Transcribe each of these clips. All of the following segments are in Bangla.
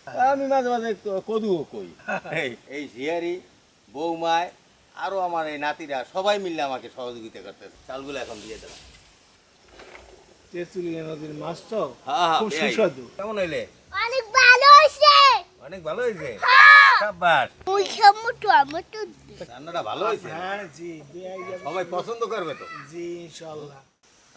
আমি মাঝে মাঝে কদুও কই। এই ঝিয়ারি বৌমায় আরো আমার এই নাতিরা সবাই মিলে আমাকে সহযোগিতা করতেছে। চালগুলো এখন দিয়ে দেবো। তেঁতুলিয়া নদীর মাছ তো হ্যাঁ খুব হ্যাঁ, সুস্বাদু। কেমন হইলে? অনেক ভালো হয়েছে। অনেক ভালো হয়েছে। হ্যাঁ। সাব্বাস, ওই সমুদ্র আমার তো রান্নাটা ভালো হয়েছে। হ্যাঁ জি, বেয়াই যাবে। সবাই পছন্দ করবে তো। জি ইনশাআল্লাহ।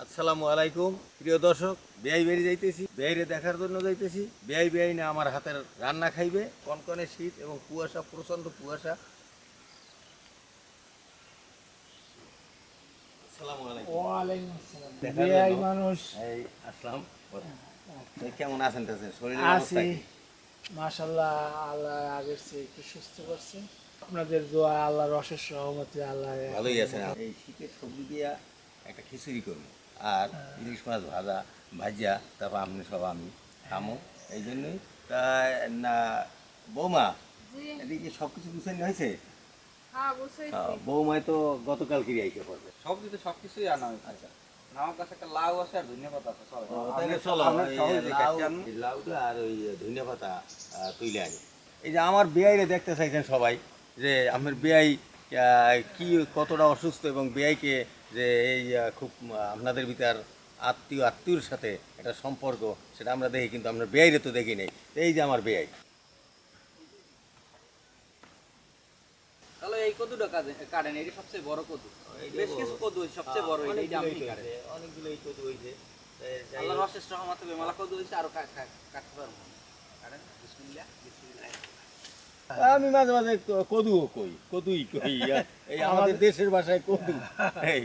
আসসালামু আলাইকুম প্রিয় দর্শক, বেয়াই বেরিয়ে যাইতেছি, বেয়াইরে দেখার জন্য যাইতেছি। বেয়াই না আমার হাতের রান্না খাইবে। কনকনে শীত এবং কুয়াশা, প্রচন্ড কুয়াশা। আসসালামু আলাইকুম। ওয়ালাইকুম আসসালাম। দেখার বেয়াই জন্য। মানুষ এই আসলাম। এই কেমন আছেন টাছেন? শরীরের অবস্থা আছি কি? মাশাআল্লাহ, আল্লাহ আগের চেয়ে একটু সুস্থ করছে। আপনাদের দোয়া, আল্লাহর অশেষ রহমতে আল্লাহ ভালোই আছেন। এই শীতের সবজি দিয়া একটা খিচুড়ি করবো, আর ইলিশ মাছ ভাজা ভাজা, তারপর আপনি সব আমি খামো। এই জন্যই তা না বৌমা, এদিকে সব কিছু গুছানো হয়েছে? বৌমায় তো গতকাল কিনে আইসে পড়বে। সবজি তো সবকিছুই আনা হয়েছে। আচ্ছা, আমার কাছে একটা লাউ আছে আর ধনিয়া পাতা আছে। চলো তাহলে চলো লাউটা আর ওই ধনিয়া পাতা তুলে আনি। এই যে আমার বেয়াইরে দেখতে চাইছেন সবাই, যে আমার বেয়াই কি কতটা অসুস্থ, এবং বেয়াইকে যে এই খুব আপনাদের ভিতর আত্মীয়র সাথে একটা সম্পর্ক, সেটা আমরা দেখি, কিন্তু আমরা বেয়াইরে তো দেখি নেই। এই যে আমার বেয়াই। তাহলে এই কদুটা কাটেন, এটা সবচেয়ে বড় কদু। বেশ কিছু কদু হয়েছে, সবচেয়ে বড় এইটা আপনি কাটেন। অনেকগুলোই কদু হয়েছে। আল্লাহর অশেষ রহমতে মেলা কদু হয়েছে, আরো কাটতে পারবো। কাটেন, বিসমিল্লাহ। আমি মাঝে মাঝে কদুও কই, কদুই কই। এই আমাদের দেশের ভাষায় কদু। এই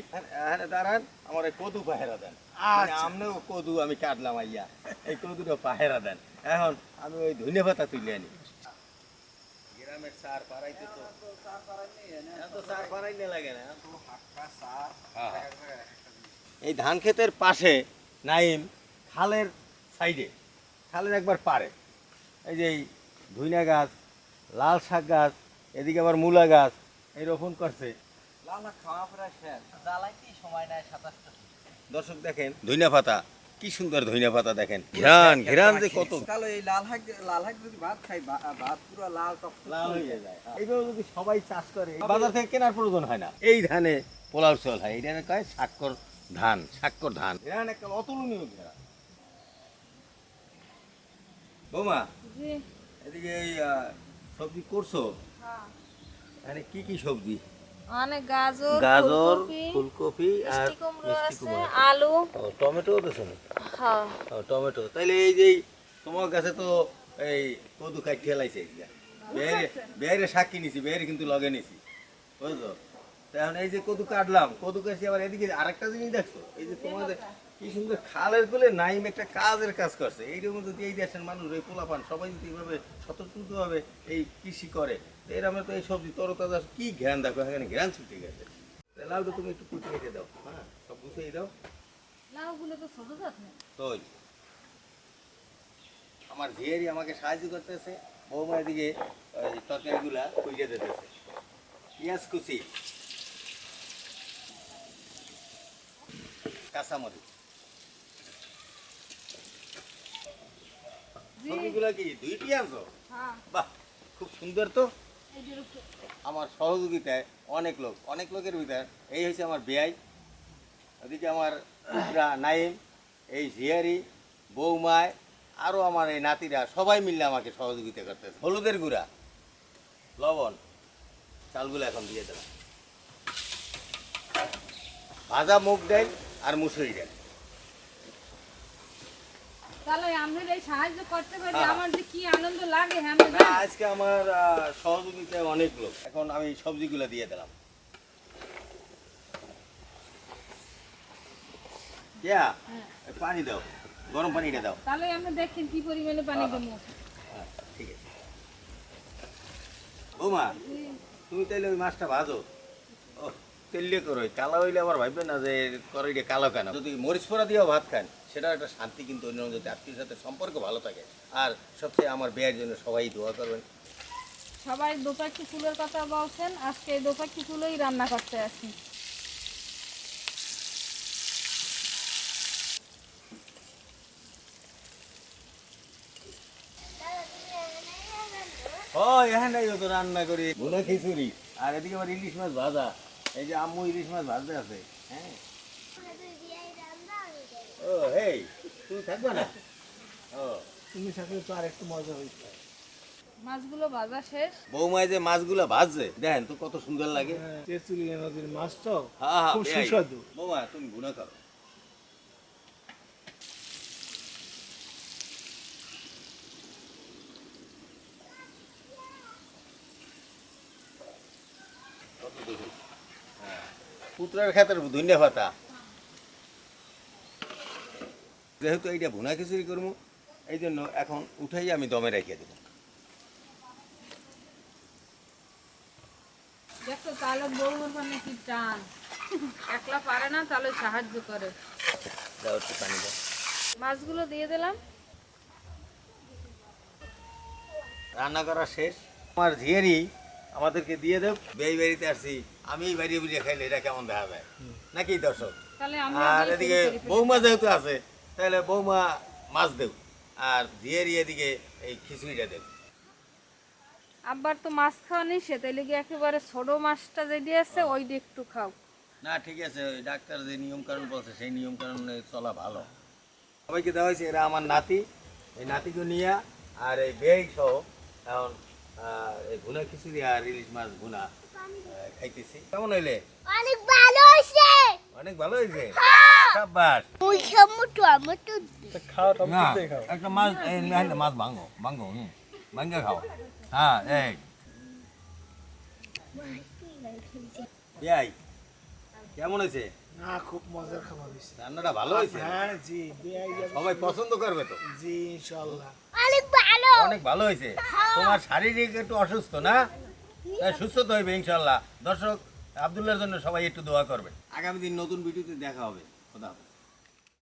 দাঁড়ান, আমার এই কদু পাহেরা দেন। আমনেও কদু আমি কাটলাম আইয়া, এই কদুটা পাহেরা দেন। এখন আমি ওই ধনিয়া পাতা তুলে আনি। গ্রামের সার পাড়াইতে তো সার পাড়াইলে লাগে না। এই ধান ক্ষেতের পাশে নাইম খালের সাইডে, খালের একবার পারে এই যে ধুইনা গাছ, লাল শাক গাছ, এদিকে আবার মূলা গাছ এই রোপণ করছে। লাল খাওয়া প্রায় শেষ, জ্বালাইতে সময় নেয় 27টা। দর্শক দেখেন ধনিয়া পাতা, কি সুন্দর ধনিয়া পাতা দেখেন, ঘ্রাণ ঘ্রাণ যে কত। কালো এই লাল শাক যদি ভাত খাই, ভাত পুরো লাল টক লাল হয়ে যায়। এইভাবে যদি সবাই চাষ করে, বাজার থেকে কেনার প্রয়োজন হয় না। এই ধানে পোলাও চল হয়, এই ধানে কয় স্বাক্ষর ধান, স্বাক্ষর ধান। ঘ্রাণ একটা অতুলনীয় ঘ্রাণ। বৌমা, এদিকে এই সবজি করছো? এখানে কি কি সবজি? অনেক গাজর, গাজর, ফুলকপি, ফুলকপি আর মিষ্টি কুমড়ো মিষ্টি আছে, কুমড়ো। আলু। ও টমেটো দিছো না? হ্যাঁ, টমেটো। তাইলে এই যে তোমার কাছে তো এই কদু কাটি ফেলাইছে, বেয়ারে শাক কিনেছি, বেয়ারে কিন্তু লগে নিছি, বুঝছো? এখন এই যে কদু কাটলাম, কদু কাটছি, আবার এদিকে আরেকটা জিনিস দেখছো, এই যে তোমাদের কি সুন্দর খালের কোলে নাইম একটা কাজের কাজ করছে। এইটার মধ্যে এই দেশের মানুষ, এই পোলাপান সবাই যদি এইভাবে স্বতঃস্ফূর্তভাবে এই কৃষি করে, তো এর আমরা তো এই সবজি তরতাজা কি ঘ্রাণ দেখো, এখানে ঘ্রাণ ছুটে গেছে। লাউটা তুমি একটু কুচিয়ে রেখে দাও, হ্যাঁ, সব গুছিয়ে দাও। লাউগুলো তো ছোট জাত না। তো আমার ঝিয়ারি আমাকে সাহায্য করতেছে, বৌমা এদিকে ওই তরকারিগুলা কুইটে দিতেছে। পেঁয়াজ কুচি, কাঁচামরিচ, সবজিগুলা কি দুইটি আনছো? হ্যাঁ, বাহ, খুব সুন্দর তো। এইটার উপরে আমার সহযোগিতায় অনেক লোকের ভিতর এই হয়েছে আমার বেয়াই, ওদিকে আমার নাইম, এই ঝিয়ারি বৌমায় আরও আমার এই নাতিরা সবাই মিলে আমাকে সহযোগিতা করতেছে। হলুদের গুঁড়া, লবণ, চালগুলো এখন দিয়ে দেব। ভাজা মুগ ডাল আর মুসুরি ডাল। তাহলে আমরা এই সাহায্য করতে পারি, হ্যাঁ। আমার যে কি আনন্দ লাগে। হ্যাঁ, না, আজকে আমার সহযোগিতায় অনেক লোক। এখন আমি সবজিগুলো দিয়ে দিলাম। পানি দাও, গরম পানিটা দাও। তাহলে আমরা দেখেন কি পরিমাণে পানি দেবো। ঠিক আছে বৌমা, তুমি তাইলে ওই মাছটা ভাজো। ও তেলে করো, কালো হইলে আবার ভাববে না যে কড়াইটা কালো কেন। যদি মরিচ পোড়া দিয়েও ভাত খান, সেটা একটা শান্তি, কিন্তু অন্য যদি আত্মীয় সাথে সম্পর্ক ভালো থাকে। আর সবচেয়ে আমার বিয়ের জন্য সবাই দোয়া করবেন। সবাই দোপাকি ফুলের কথা বলছেন, আজকে এই দোপাকি ফুলই রান্না করতে আসি। ও এখানে তো রান্না করি ভুনা খিচুড়ি আর এদিকে আবার ইলিশ মাছ ভাজা এই যে আম্মু ইলিশ মাছ ভাজতে আছে হ্যাঁ ও হেই তুমি থাকবে না ও তুমি থাকলে তো আর একটু মজা হইতো। মাছগুলো ভাজা শেষ। বৌমায় যে মাছগুলো ভাজছে দেখেন তো কত সুন্দর লাগে তেঁতুলিয়া নদীর মাছ তো হ্যাঁ হ্যাঁ খুব বেয়াই। সুস্বাদু। বৌমা তুমি ভুনা করো পুত্রের খাতের ধন্যা পাতা যেহেতু এইটা ভুনা খিচুড়ি করবো এই জন্য এখন উঠাই আমি দমে রেখে দেবো দেখো তাহলে বউর মানে কি টান, একলা পারে না তাহলে সাহায্য করে। দাও একটু পানি দাও মাছগুলো দিয়ে দিলাম। রান্না করা শেষ আমার ঝিয়ারি আমাদেরকে দিয়ে দেব বেই বাড়িতে আসছি আমি এই বাড়ি বুঝিয়ে খাইলে এটা কেমন দেখা যায় নাকি দর্শক তাহলে আর এদিকে বৌমা যেহেতু আছে তাহলে বৌমা মাছ দেব আর ঝিয়ারি এদিকে এই খিচুড়িটা দেব আব্বার তো মাছ খাওয়া নেই, সে তাইলে গিয়ে একেবারে ছোট মাছটা যে দিয়েছে ওইটা একটু খাও। না ঠিক আছে ওই ডাক্তার যে নিয়ম কানুন বলছে সেই নিয়ম কানুনে চলা ভালো সবাইকে দেওয়া হয়েছে এরা আমার নাতি এই নাতিকে নিয়ে আর এই বেগ সহ এখন এই ভুনা খিচুড়ি আর ইলিশ মাছ ভুনা খাইতেছি কেমন হইলে অনেক ভালো হয়েছে অনেক ভালো হয়েছে সাব্বাস মুই খামুটু আমুটু খাও না একটা মাছ এই নাহলে মাছ ভাঙো ভাঙো ভাঙ্গা খাও হ্যাঁ এই ইয়াই কেমন হয়েছে না খুব মজার খাবার হয়েছে। রান্নাটা ভালো হয়েছে হ্যাঁ জি বেয়াই যাবে। সবাই পছন্দ করবে তো জি ইনশাআল্লাহ। অনেক ভালো অনেক ভালো হয়েছে তোমার শারীরিক একটু অসুস্থ না তাই সুস্থ তো হইবে ইনশাল্লাহ দর্শক আব্দুল্লাহর জন্য সবাই একটু দোয়া করবে আগামী দিন নতুন ভিডিওতে দেখা হবে খোদা হাফেজ।